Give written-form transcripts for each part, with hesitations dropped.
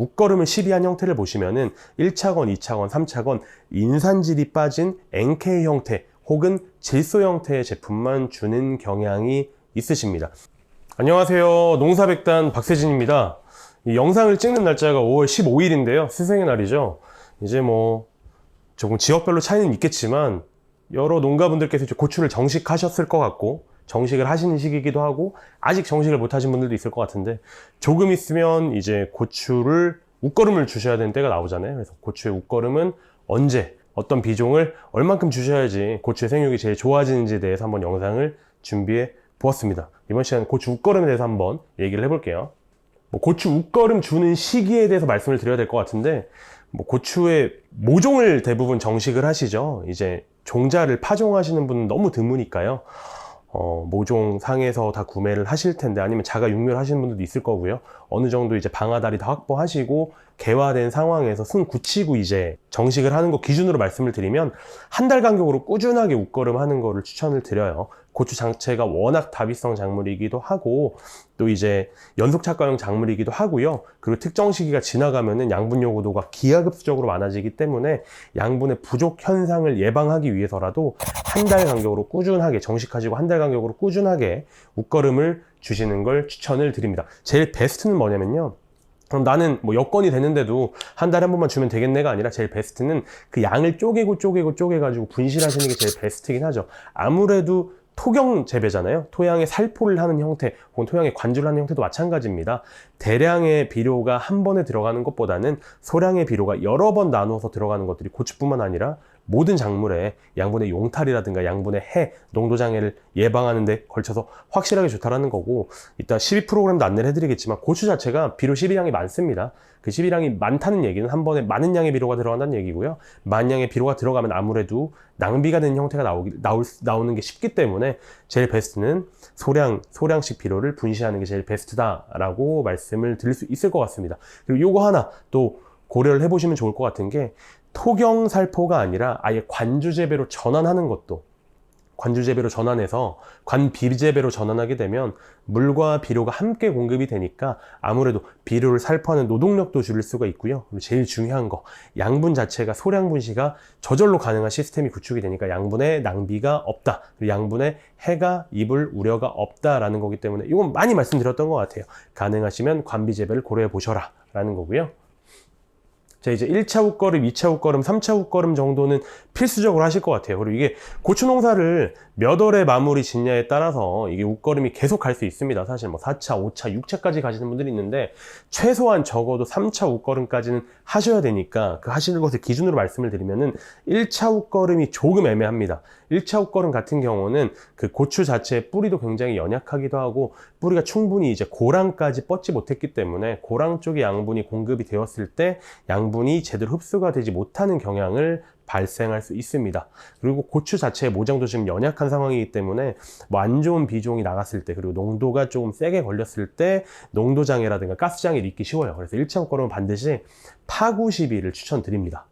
웃거름을 시비한 형태를 보시면은 1차건, 2차건, 3차건 인산질이 빠진 NK 형태 혹은 질소 형태의 제품만 주는 경향이 있으십니다. 안녕하세요. 농사백단 박세진입니다. 이 영상을 찍는 날짜가 5월 15일인데요. 스승의 날이죠. 이제 조금 지역별로 차이는 있겠지만 여러 농가분들께서 이제 고추를 정식하셨을 것 같고 정식을 하시는 시기이기도 하고 아직 정식을 못 하신 분들도 있을 것 같은데 조금 있으면 이제 고추를 웃거름을 주셔야 되는 때가 나오잖아요. 그래서 고추의 웃거름은 언제 어떤 비종을 얼만큼 주셔야지 고추의 생육이 제일 좋아지는지에 대해서 한번 영상을 준비해 보았습니다. 이번 시간은 고추 웃거름에 대해서 한번 얘기를 해볼게요. 고추 웃거름 주는 시기에 대해서 말씀을 드려야 될 것 같은데 고추의 모종을 대부분 정식을 하시죠. 이제 종자를 파종하시는 분은 너무 드무니까요. 모종 상에서 다 구매를 하실 텐데 아니면 자가 육묘를 하시는 분들도 있을 거고요. 어느 정도 이제 방아다리 다 확보하시고 개화된 상황에서 순 굳히고 이제 정식을 하는 거 기준으로 말씀을 드리면 한 달 간격으로 꾸준하게 웃거름 하는 거를 추천을 드려요. 고추 자체가 워낙 다비성 작물이기도 하고 또 이제 연속 착과용 작물이기도 하고요. 그리고 특정 시기가 지나가면은 양분 요구도가 기하급수적으로 많아지기 때문에 양분의 부족 현상을 예방하기 위해서라도 한 달 간격으로 꾸준하게 정식하시고 한 달 간격으로 꾸준하게 웃거름을 주시는 걸 추천을 드립니다. 제일 베스트는 뭐냐면요. 그럼 나는 여건이 되는데도 한 달에 한 번만 주면 되겠네가 아니라 제일 베스트는 그 양을 쪼개가지고 분실하시는 게 제일 베스트긴 하죠. 아무래도 토경 재배잖아요. 토양에 살포를 하는 형태 혹은 토양에 관주를 하는 형태도 마찬가지입니다. 대량의 비료가 한 번에 들어가는 것보다는 소량의 비료가 여러 번 나누어서 들어가는 것들이 고추뿐만 아니라 모든 작물에 양분의 용탈이라든가 양분의 해, 농도장애를 예방하는 데 걸쳐서 확실하게 좋다라는 거고, 이따 12프로그램도 안내를 해드리겠지만 고추 자체가 비료 시비량이 많습니다. 그 시비량이 많다는 얘기는 한 번에 많은 양의 비료가 들어간다는 얘기고요. 많은 양의 비료가 들어가면 아무래도 낭비가 되는 형태가 나오는 게 쉽기 때문에 제일 베스트는 소량씩 비료를 분시하는 게 제일 베스트다라고 말씀을 드릴 수 있을 것 같습니다. 그리고 요거 하나 또 고려를 해보시면 좋을 것 같은 게 토경 살포가 아니라 아예 관주재배로 전환하는 것도, 관주재배로 전환해서 관비재배로 전환하게 되면 물과 비료가 함께 공급이 되니까 아무래도 비료를 살포하는 노동력도 줄일 수가 있고요. 그리고 제일 중요한 거, 양분 자체가 소량 분시가 저절로 가능한 시스템이 구축이 되니까 양분의 낭비가 없다, 그리고 양분의 해가 입을 우려가 없다라는 거기 때문에 이건 많이 말씀드렸던 것 같아요. 가능하시면 관비재배를 고려해 보셔라 라는 거고요. 자, 이제 1차 웃거름, 2차 웃거름, 3차 웃거름 정도는 필수적으로 하실 것 같아요. 그리고 이게 고추 농사를 몇 월에 마무리 짓냐에 따라서 이게 웃거름이 계속 갈 수 있습니다. 사실 4차, 5차, 6차까지 가시는 분들이 있는데 최소한 적어도 3차 웃거름까지는 하셔야 되니까 그 하시는 것을 기준으로 말씀을 드리면은 1차 웃거름이 조금 애매합니다. 1차 웃거름 같은 경우는 그 고추 자체의 뿌리도 굉장히 연약하기도 하고 뿌리가 충분히 이제 고랑까지 뻗지 못했기 때문에 고랑 쪽에 양분이 공급이 되었을 때 양분이 제대로 흡수가 되지 못하는 경향을 발생할 수 있습니다. 그리고 고추 자체의 모장도 지금 연약한 상황이기 때문에 안 좋은 비종이 나갔을 때 그리고 농도가 조금 세게 걸렸을 때 농도장애라든가 가스장애를 입기 쉬워요. 그래서 1차 웃거름은 반드시 파구 시비를 추천드립니다.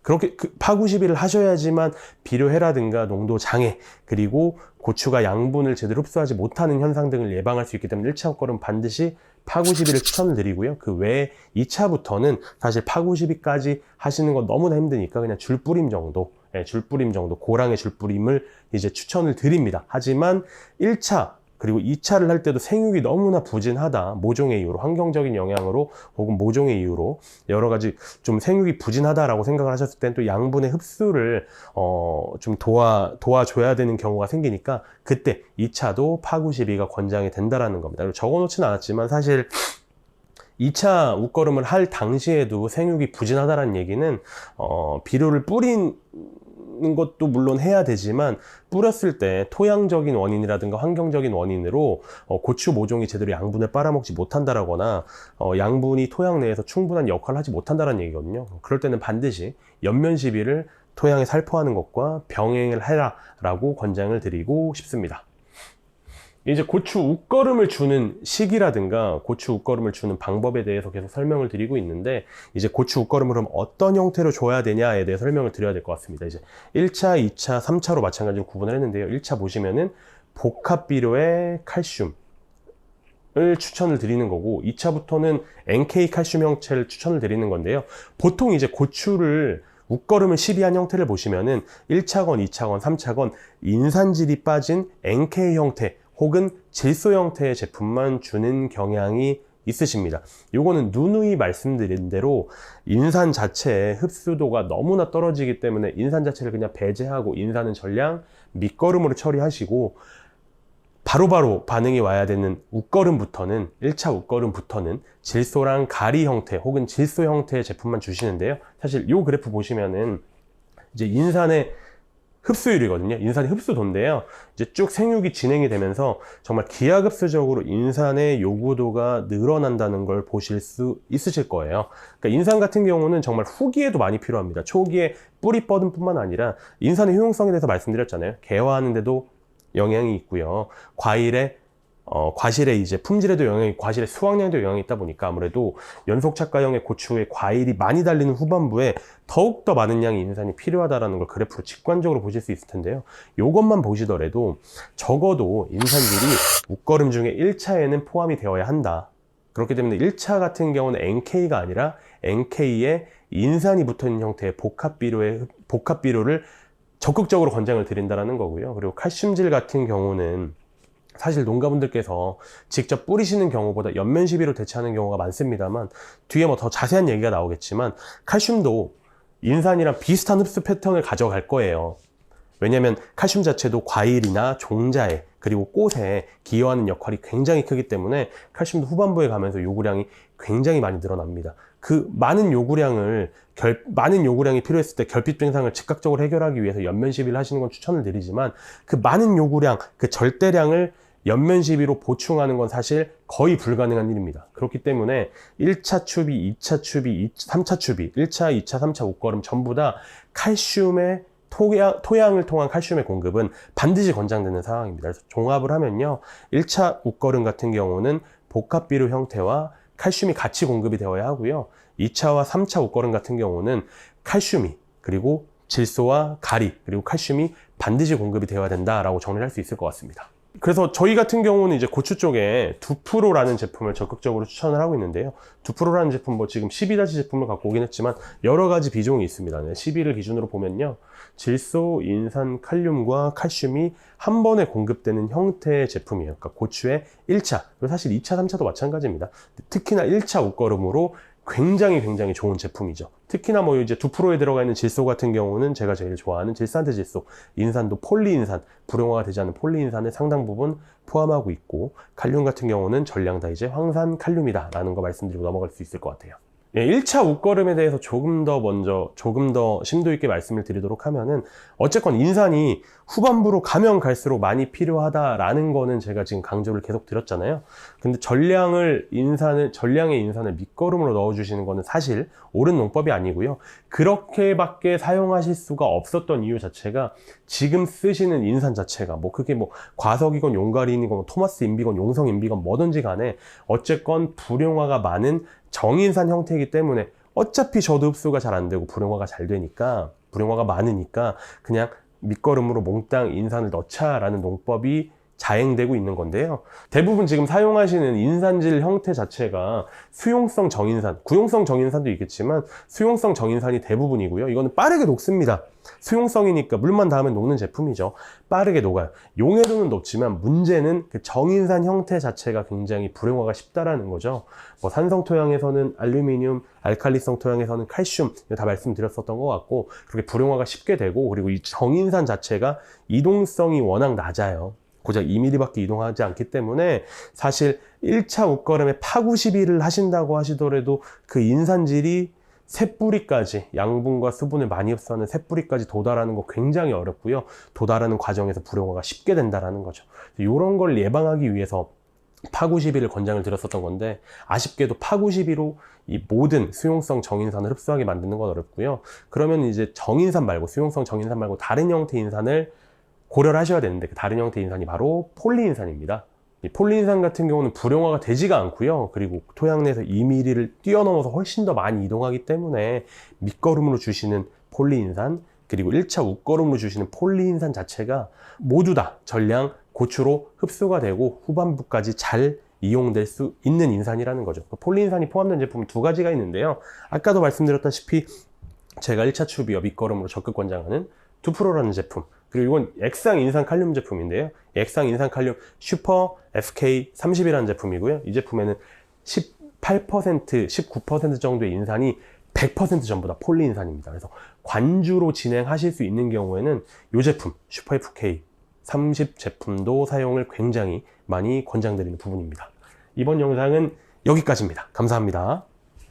그렇게 파구 시비를 하셔야지만 비료해라든가 농도 장애 그리고 고추가 양분을 제대로 흡수하지 못하는 현상 등을 예방할 수 있기 때문에 1차 웃거름 반드시 파구 시비를 추천을 드리고요. 그 외에 2차부터는 사실 파구 시비까지 하시는 건 너무나 힘드니까 그냥 줄뿌림 정도, 고랑의 줄뿌림을 이제 추천을 드립니다. 하지만 1차 그리고 2차를 할 때도 생육이 너무나 부진하다, 모종의 이유로, 환경적인 영향으로 혹은 모종의 이유로 여러 가지 좀 생육이 부진하다라고 생각을 하셨을 땐 또 양분의 흡수를 좀 도와줘야 되는 경우가 생기니까 그때 2차도 파구 시비가 권장이 된다라는 겁니다. 그리고 적어놓지는 않았지만 사실 2차 웃거름을 할 당시에도 생육이 부진하다는 얘기는 비료를 뿌린 것도 물론 해야 되지만 뿌렸을 때 토양적인 원인이라든가 환경적인 원인으로 고추 모종이 제대로 양분을 빨아먹지 못한다라거나 양분이 토양 내에서 충분한 역할을 하지 못한다는 얘기거든요. 그럴 때는 반드시 연면 시비를 토양에 살포하는 것과 병행을 해라 라고 권장을 드리고 싶습니다. 이제 고추 웃거름을 주는 시기라든가 고추 웃거름을 주는 방법에 대해서 계속 설명을 드리고 있는데 이제 고추 웃거름을 그럼 어떤 형태로 줘야 되냐에 대해 설명을 드려야 될 것 같습니다. 이제 1차, 2차, 3차로 마찬가지로 구분을 했는데요. 1차 보시면은 복합 비료의 칼슘, 을 추천을 드리는 거고 2차부터는 NK 칼슘 형태를 추천을 드리는 건데요. 보통 이제 고추를 웃거름을 시비한 형태를 보시면은 1차건, 2차건, 3차건 인산질이 빠진 NK 형태 혹은 질소 형태의 제품만 주는 경향이 있으십니다. 요거는 누누이 말씀드린 대로 인산 자체의 흡수도가 너무나 떨어지기 때문에 인산 자체를 그냥 배제하고 인산은 전량 밑거름으로 처리하시고 바로바로 반응이 와야 되는 웃거름부터는 1차 웃거름부터는 질소랑 가리 형태 혹은 질소 형태의 제품만 주시는데요. 사실 이 그래프 보시면은 이제 인산의 흡수율이거든요. 인산의 흡수도인데요. 이제 쭉 생육이 진행이 되면서 정말 기하급수적으로 인산의 요구도가 늘어난다는 걸 보실 수 있으실 거예요. 그러니까 인산 같은 경우는 정말 후기에도 많이 필요합니다. 초기에 뿌리 뻗은 뿐만 아니라 인산의 효용성에 대해서 말씀드렸잖아요. 개화하는데도 영향이 있고요. 과실의 이제 품질에도 영향이, 과실의 수확량에도 영향이 있다 보니까 아무래도 연속착가형의 고추에 과일이 많이 달리는 후반부에 더욱더 많은 양의 인산이 필요하다는 걸 그래프로 직관적으로 보실 수 있을 텐데요. 이것만 보시더라도 적어도 인산질이 웃거름 중에 1차에는 포함이 되어야 한다. 그렇기 때문에 1차 같은 경우는 NK가 아니라 NK에 인산이 붙어있는 형태의 복합비료를 적극적으로 권장을 드린다는 거고요. 그리고 칼슘질 같은 경우는 사실 농가분들께서 직접 뿌리시는 경우보다 연면 시비로 대체하는 경우가 많습니다만 뒤에 뭐 더 자세한 얘기가 나오겠지만 칼슘도 인산이랑 비슷한 흡수 패턴을 가져갈 거예요. 왜냐하면 칼슘 자체도 과일이나 종자에 그리고 꽃에 기여하는 역할이 굉장히 크기 때문에 칼슘도 후반부에 가면서 요구량이 굉장히 많이 늘어납니다. 그 많은 요구량이 필요했을 때 결핍 증상을 즉각적으로 해결하기 위해서 연면 시비를 하시는 건 추천을 드리지만 그 많은 요구량, 그 절대량을 연면 시비로 보충하는 건 사실 거의 불가능한 일입니다. 그렇기 때문에 1차 추비, 2차 추비, 3차 추비, 1차, 2차, 3차 웃거름 전부 다 칼슘의 토양을 통한 칼슘의 공급은 반드시 권장되는 상황입니다. 그래서 종합을 하면요. 1차 웃거름 같은 경우는 복합비료 형태와 칼슘이 같이 공급이 되어야 하고요. 2차와 3차 웃거름 같은 경우는 칼슘이 그리고 질소와 가리 그리고 칼슘이 반드시 공급이 되어야 된다라고 정리를 할 수 있을 것 같습니다. 그래서 저희 같은 경우는 이제 고추 쪽에 두프로라는 제품을 적극적으로 추천을 하고 있는데요. 두프로라는 제품 뭐 지금 12다시 제품을 갖고 오긴 했지만 여러 가지 비종이 있습니다. 12를 기준으로 보면요. 질소, 인산, 칼륨과 칼슘이 한 번에 공급되는 형태의 제품이에요. 그러니까 고추의 1차, 그리고 사실 2차, 3차도 마찬가지입니다. 특히나 1차 웃거름으로 굉장히 좋은 제품이죠. 특히나 뭐 이제 두프로에 들어가 있는 질소 같은 경우는 제가 제일 좋아하는 질산테 질소, 인산도 폴리인산, 불용화가 되지 않는 폴리인산을 상당 부분 포함하고 있고, 칼륨 같은 경우는 전량 다 이제 황산 칼륨이다 라는 거 말씀드리고 넘어갈 수 있을 것 같아요. 1차 웃거름에 대해서 조금 더 심도 있게 말씀을 드리도록 하면은, 어쨌건 인산이 후반부로 가면 갈수록 많이 필요하다라는 거는 제가 지금 강조를 계속 드렸잖아요. 근데 전량의 인산을 밑거름으로 넣어주시는 거는 사실 옳은 농법이 아니고요. 그렇게밖에 사용하실 수가 없었던 이유 자체가 지금 쓰시는 인산 자체가 뭐 그게 뭐 과석이건 용가리인이건 뭐 토마스 인비건 용성 인비건 뭐든지 간에 어쨌건 불용화가 많은 정인산 형태이기 때문에 어차피 저도 흡수가 잘 안 되고 불용화가 잘 되니까, 불용화가 많으니까 그냥 밑거름으로 몽땅 인산을 넣자라는 농법이 자행되고 있는 건데요. 대부분 지금 사용하시는 인산질 형태 자체가 수용성 정인산, 구용성 정인산도 있겠지만 수용성 정인산이 대부분이고요. 이거는 빠르게 녹습니다. 수용성이니까 물만 닿으면 녹는 제품이죠. 빠르게 녹아요. 용해도는 높지만 문제는 그 정인산 형태 자체가 굉장히 불용화가 쉽다라는 거죠. 뭐 산성 토양에서는 알루미늄, 알칼리성 토양에서는 칼슘, 다 말씀드렸었던 것 같고, 그렇게 불용화가 쉽게 되고, 그리고 이 정인산 자체가 이동성이 워낙 낮아요. 고작 2mm밖에 이동하지 않기 때문에 사실 1차 웃거름에 파구 시비를 하신다고 하시더라도 그 인산질이 새뿌리까지, 양분과 수분을 많이 흡수하는 새뿌리까지 도달하는 거 굉장히 어렵고요. 도달하는 과정에서 불용화가 쉽게 된다는 거죠. 이런 걸 예방하기 위해서 파구 시비를 권장을 드렸었던 건데, 아쉽게도 파구 시비로 이 모든 수용성 정인산을 흡수하게 만드는 건 어렵고요. 그러면 이제 정인산 말고, 수용성 정인산 말고 다른 형태 인산을 고려를 하셔야 되는데, 그 다른 형태 인산이 바로 폴리인산입니다. 이 폴리인산 같은 경우는 불용화가 되지가 않고요. 그리고 토양 내에서 2mm를 뛰어넘어서 훨씬 더 많이 이동하기 때문에 밑거름으로 주시는 폴리인산, 그리고 1차 웃거름으로 주시는 폴리인산 자체가 모두 다 전량 고추로 흡수가 되고 후반부까지 잘 이용될 수 있는 인산이라는 거죠. 폴리인산이 포함된 제품은 두 가지가 있는데요. 아까도 말씀드렸다시피 제가 1차 추비업 밑거름으로 적극 권장하는 2프로라는 제품, 그리고 이건 액상 인산 칼륨 제품인데요. 액상 인산 칼륨 슈퍼 FK30이라는 제품이고요. 이 제품에는 18%, 19% 정도의 인산이 100% 전부 다 폴리인산입니다. 그래서 관주로 진행하실 수 있는 경우에는 이 제품 슈퍼 FK30 제품도 사용을 굉장히 많이 권장드리는 부분입니다. 이번 영상은 여기까지입니다. 감사합니다.